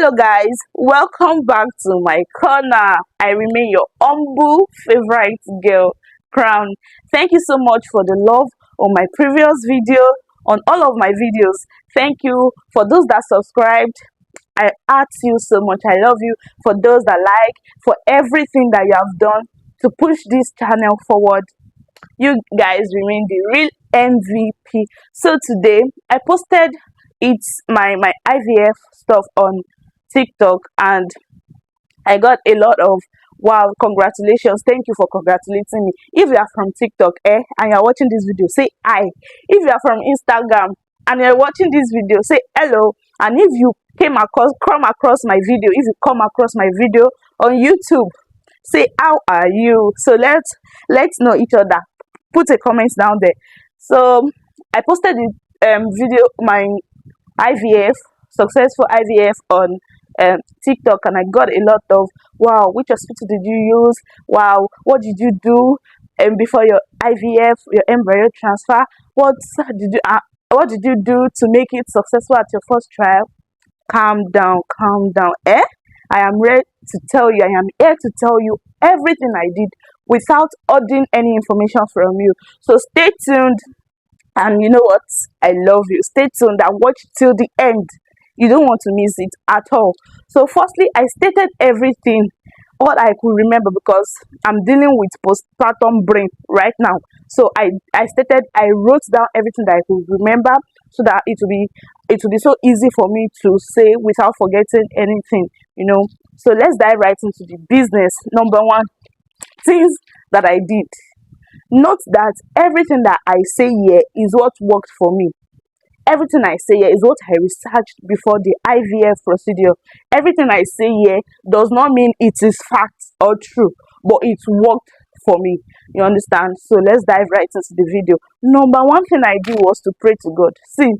Hello guys, welcome back to my corner. I remain your humble favorite girl, Crown. Thank you so much for the love on my previous video, on all of my videos. Thank you for those that subscribed. I ask you so much. I love you. For those that like, for everything that you have done to push this channel forward. You guys remain the real MVP. So today I posted my IVF stuff on TikTok and I got a lot of wow, congratulations, thank you for congratulating me. If you are from TikTok and you're watching this video, say hi. If you are from Instagram and you're watching this video, say hello. And if you come across my video, if you come across my video on YouTube, say how are you. So let's know each other. Put a comment down there. So I posted the video, my IVF, successful IVF on TikTok, and I got a lot of wow, which hospital did you use? Wow, what did you do before your IVF, your embryo transfer? What did you do to make it successful at your first trial? Calm down, I am ready to tell you, I am here to tell you everything I did without holding any information from you. So stay tuned, and you know what? I love you. Stay tuned and watch till the end. You don't want to miss it at all. So firstly, I stated everything, all I could remember, because I'm dealing with postpartum brain right now. So I wrote down everything that I could remember, so that it will be so easy for me to say without forgetting anything, you know. So let's dive right into the business. Number one, things that I did. Note that everything that I say here is what worked for me. Everything I say here is what I researched before the IVF procedure. Everything I say here does not mean it is fact or true, but it worked for me. You understand? So let's dive right into the video. Number one thing I did was to pray to God. See,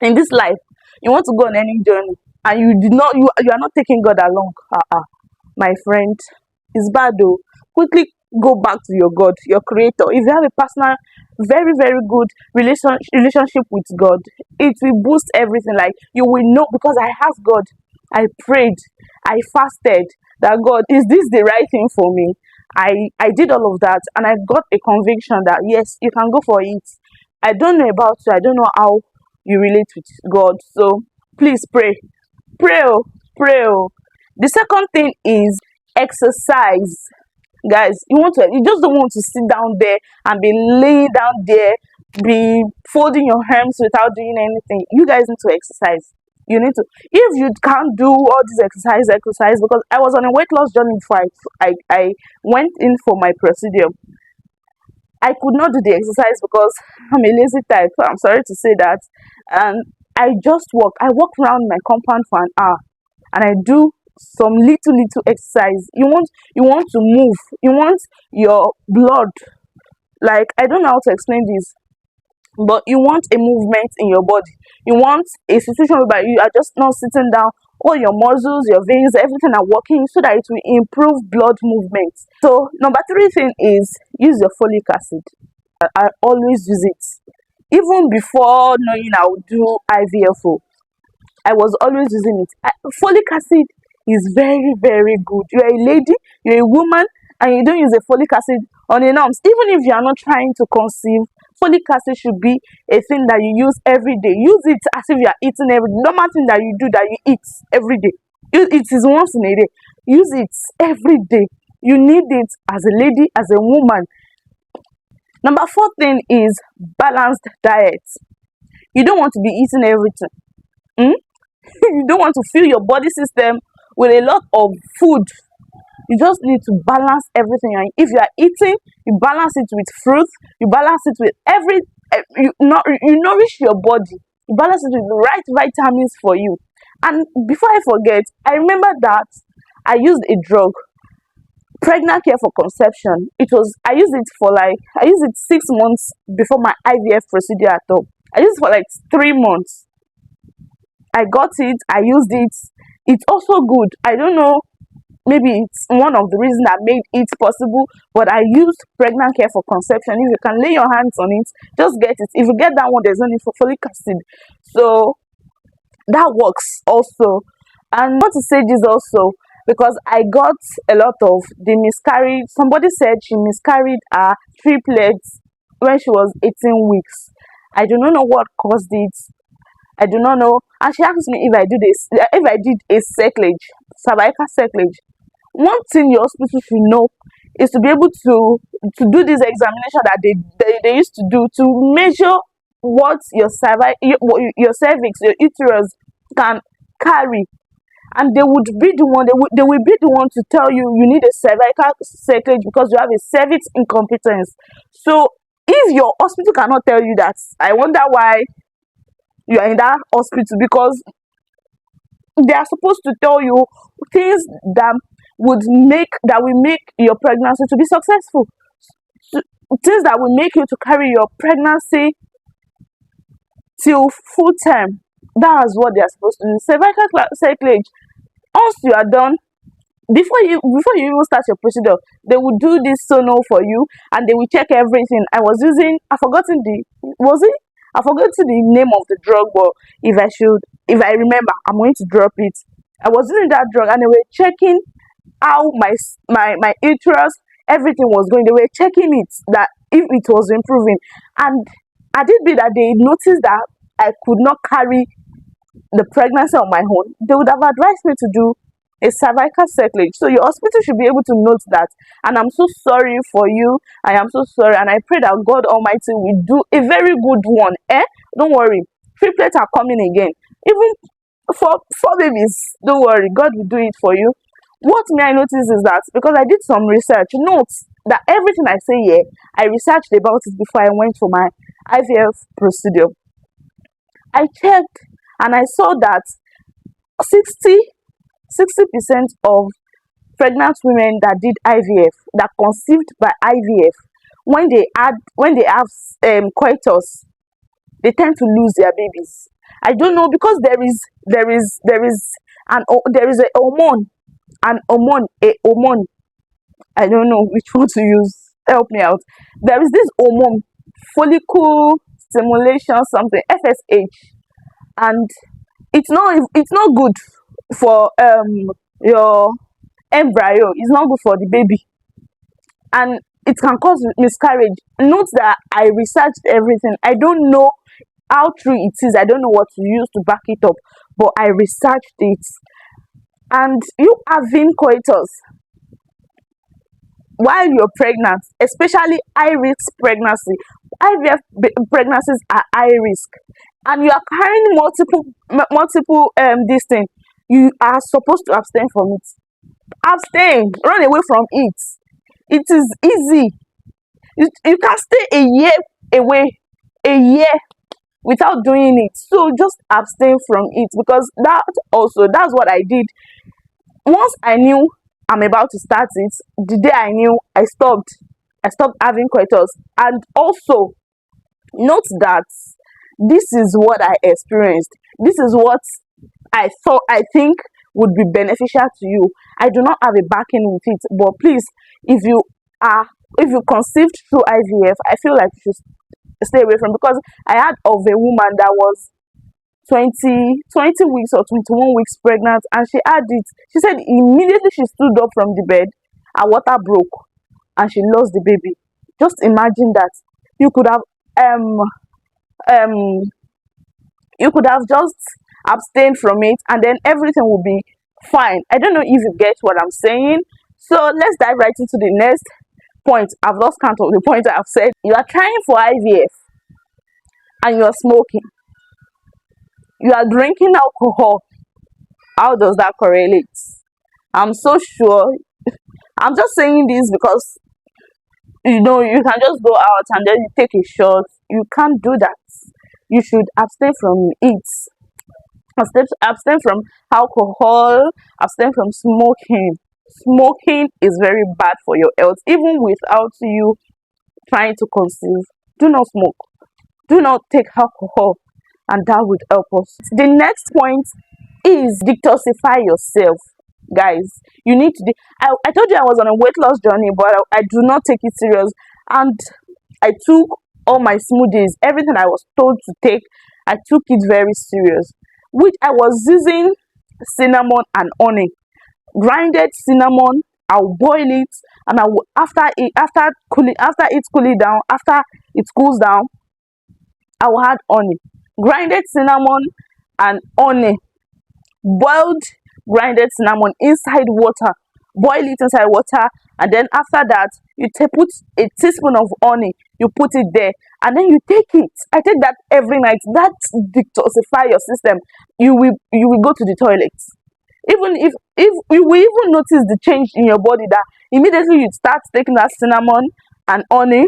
in this life, you want to go on any journey and you are not taking God along. My friend, it's bad though. Quickly go back to your God, your creator. If you have a personal, very good relationship with God, it will boost everything. Like, you will know, because I asked God, I prayed, I fasted, that God, is this the right thing for me? I did all of that, and I got a conviction that yes, you can go for it. I don't know about you, I don't know how you relate with God, so please pray. Pray. The second thing is exercise. Guys, you just don't want to sit down there and be laying down there, be folding your arms without doing anything. You guys need to exercise. You need to. If you can't do all this exercise, because I was on a weight loss journey before I went in for my procedure. I could not do the exercise because I'm a lazy type. I'm sorry to say that. And I just walk. I walk around my compound for an hour, and I do some little exercise. You want to move. You want your blood, like, I don't know how to explain this, but you want a movement in your body. You want a situation where you are just not sitting down. All your muscles, your veins, everything are working, so that it will improve blood movement. So number three thing is use your folic acid. I always use it. Even before knowing I would do IVF, I was always using it. Folic acid is very good. You're a lady, you're a woman, and you don't use a folic acid on a norms. Even if you are not trying to conceive, folic acid should be a thing that you use every day. Use it as if you are eating every normal thing that you do, that you eat every day. It is once in a day. Use it every day. You need it as a lady, as a woman. Number four thing is balanced diet. You don't want to be eating everything. You don't want to fill your body system with a lot of food. You just need to balance everything. And if you are eating, you balance it with fruit, you balance it with you nourish your body, you balance it with the right vitamins for you. And before I forget, I remember that I used a drug, pregnant care for conception. I used it 6 months before my IVF procedure at all. I used it for like 3 months. I got it, I used it. It's also good. I don't know, maybe it's one of the reasons that made it possible, but I used pregnant care for conception. If you can lay your hands on it, just get it. If you get that one, there's no need for folic acid. So that works also. And I want to say this also because I got a lot of the miscarried. Somebody said she miscarried her triplets when she was 18 weeks. I do not know what caused it. I do not know. And she asked me if I did a circlage, cervical circlage. One thing your hospital should know is to be able to do this examination that they used to do to measure what your your cervix, your uterus can carry, and they would be the one they will be the one to tell you you need a cervical circlage because you have a cervix incompetence. So if your hospital cannot tell you that, I wonder why you are in that hospital, because they are supposed to tell you things that will make your pregnancy to be successful. So, things that will make you to carry your pregnancy till full term. That's what they are supposed to do. Cervical circlage. Once you are done, before you even start your procedure, they will do this sono for you and they will check everything. I forgotten the was it I forgot the name of the drug, but if I remember, I'm going to drop it. I was using that drug and they were checking how my uterus, everything was going. They were checking it that if it was improving, and I did be that they noticed that I could not carry the pregnancy on my own. They would have advised me to do a cervical circlage. So your hospital should be able to note that. And I'm so sorry for you. I am so sorry. And I pray that God Almighty will do a very good one. Don't worry. Triplets are coming again. Even for four babies, don't worry. God will do it for you. What may I notice is that because I did some research, notes that everything I say here, I researched about it before I went for my IVF procedure. I checked and I saw that 60% of pregnant women that did IVF, that conceived by IVF, when they have coitus, they tend to lose their babies. I don't know, because there is a hormone, a hormone. I don't know which one to use. Help me out. There is this hormone, follicle stimulation something, FSH, and it's not good for your embryo. It's not good for the baby, and it can cause miscarriage. Note that I researched everything. I don't know how true it is. I don't know what to use to back it up, but I researched it. And you having coitus while you're pregnant, especially high risk pregnancy, IVF pregnancies are high risk, and you are carrying multiple this thing, you are supposed to abstain from it. Abstain, run away from it. It is easy. You can stay a year away, a year without doing it. So just abstain from it, because that's what I did. Once I knew I'm about to start it, the day I knew, I stopped having coitus. And also note that this is what I experienced. This is what I think would be beneficial to you. I do not have a backing with it, but please, if you conceived through IVF, I feel like you should stay away from, because I had of a woman that was 20 weeks or 21 weeks pregnant, and she had it. She said immediately she stood up from the bed, her water broke and she lost the baby. Just imagine that. You could have um you could have just abstained from it and then everything will be fine. I don't know if you get what I'm saying. So let's dive right into the next point. I've lost count of the points I've said. You are trying for IVF and you are smoking. You are drinking alcohol. How does that correlate? I'm so sure. I'm just saying this because you can just go out and then you take a shot. You can't do that. You should abstain from it. Abstain from alcohol. Abstain from smoking. Smoking is very bad for your health, even without you trying to conceive. Do not smoke. Do not take alcohol, and that would help us. The next point is detoxify yourself. Guys, you need to I told you I was on a weight loss journey, but I do not take it serious, and I took all my smoothies, everything I was told to take. I took it very serious, which I was using cinnamon and honey. Grinded cinnamon, I'll boil it, and I will, after it cooling down, after it cools down, I will add honey. Grinded cinnamon and honey, boiled grinded cinnamon inside water. Boil it inside water, and then after that you put a teaspoon of honey, you put it there, and then you take it. I take that every night. That detoxify your system. You will go to the toilet. Even if you will even notice the change in your body, that immediately you start taking that cinnamon and honey.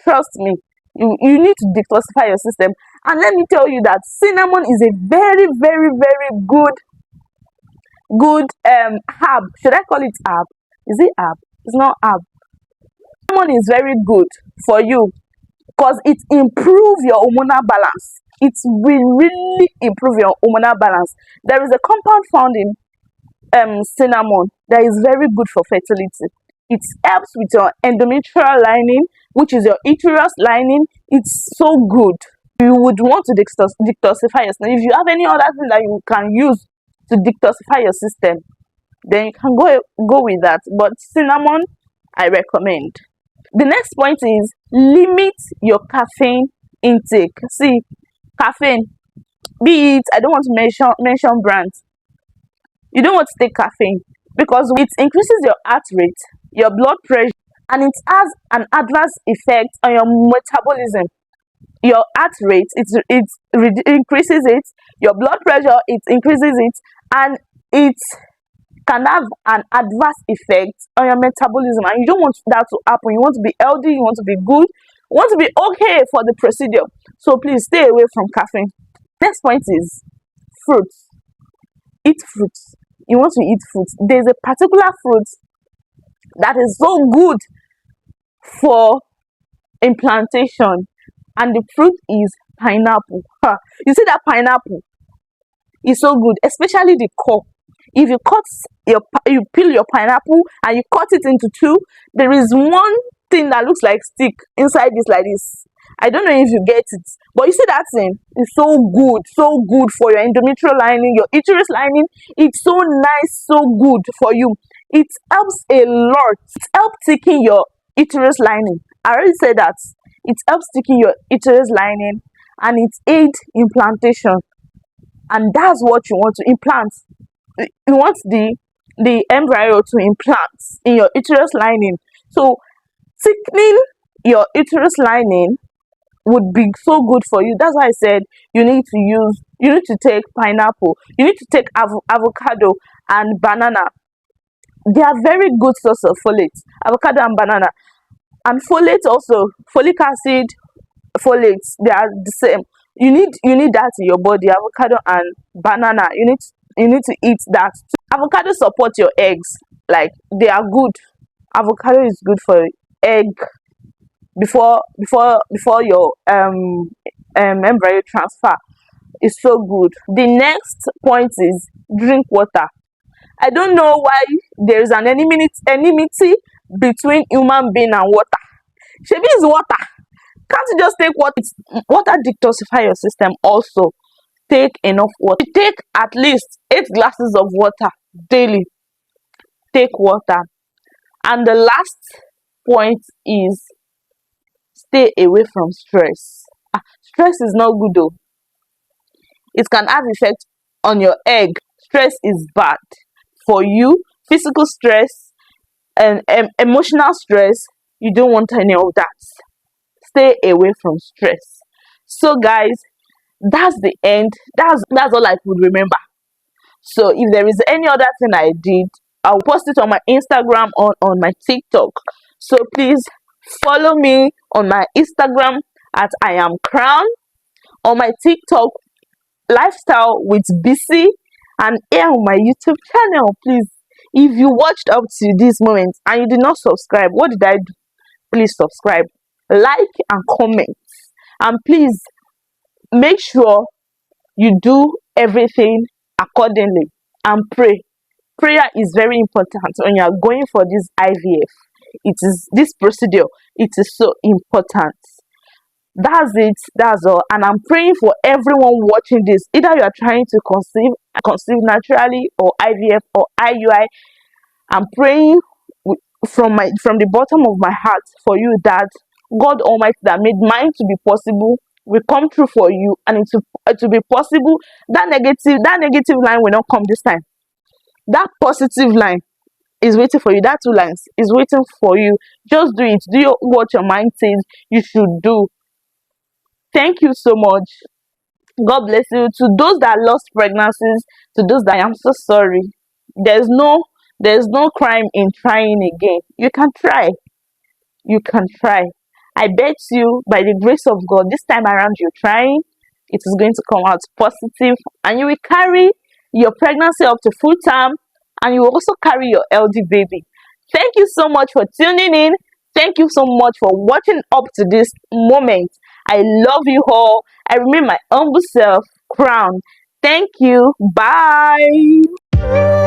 Trust me, you need to detoxify your system. And let me tell you that cinnamon is a very, very, very good herb. Should I call it herb? Is it herb? It's not herb. Cinnamon is very good for you because it improves your hormonal balance. It will really improve your hormonal balance. There is a compound found in cinnamon that is very good for fertility. It helps with your endometrial lining, which is your uterus lining. It's so good. You would want to detoxify your system. If you have any other thing that you can use to detoxify your system, then you can go with that. But cinnamon, I recommend. The next point is limit your caffeine intake. See, caffeine, be it, I don't want to mention brands. You don't want to take caffeine because it increases your heart rate, your blood pressure, and it has an adverse effect on your metabolism. Your heart rate, it increases it, your blood pressure, it increases it, and it can have an adverse effect on your metabolism, and you don't want that to happen. You want to be healthy, you want to be good, you want to be okay for the procedure. So please stay away from caffeine. Next point is fruits. Eat fruits. You want to eat fruits. There's a particular fruit that is so good for implantation, and the fruit is pineapple. You see that pineapple is so good, especially the core. If you you peel your pineapple and you cut it into two, there is one thing that looks like stick inside this, like this. I don't know if you get it, but you see that thing is so good for your endometrial lining, your uterus lining. It's so nice, so good for you. It helps a lot. It helps thickening your uterus lining. I already said that. It helps thickening your uterus lining, and it aids implantation. And that's what you want to implant. You want the embryo to implant in your uterus lining. So thickening your uterus lining would be so good for you. That's why I said you need to take pineapple, you need to take avocado and banana. They are very good source of folate, avocado and banana. And folate also, folic acid, folate, they are the same. You need that in your body. Avocado and banana, you need to eat that. Avocado support your eggs, like they are good. Avocado is good for egg before your embryo transfer. Is so good. The next point is drink water. I don't know why there is an enmity between human being and water. Shebi is water. Can't you just take water? Water detoxify your system also. Take enough water. Take at least 8 glasses of water daily. Take water. And the last point is stay away from stress. Stress is not good though. It can have effect on your egg. Stress is bad for you. Physical stress and emotional stress, you don't want any of that. Stay away from stress. So guys, that's the end. That's all I could remember. So if there is any other thing I did, I'll post it on my Instagram or on my TikTok. So please follow me on my Instagram at I am crown, on my TikTok lifestyle with BC, and here on my YouTube channel. Please, if you watched up to this moment and you did not subscribe, what did I do? Please subscribe, like and comment, and please make sure you do everything accordingly and pray. Prayer is very important when you are going for this IVF. This procedure, it is so important. That's it. That's all. And I'm praying for everyone watching this. Either you are trying to conceive naturally, or IVF or IUI. I'm praying from the bottom of my heart for you that God Almighty that made mine to be possible will come true for you, and it will be possible. That negative line will not come this time. That positive line is waiting for you. That two lines is waiting for you. Just do it. What your mind says you should do. Thank you so much. God bless you. To those that lost pregnancies, to those that, I am so sorry. There's no there's no crime in trying again. You can try. You can try. I bet you, by the grace of God, this time around you're trying, it is going to come out positive, and you will carry your pregnancy up to full term, and you will also carry your healthy baby. Thank you so much for tuning in. Thank you so much for watching up to this moment. I love you all. I remain my humble self, Crown. Thank you. Bye.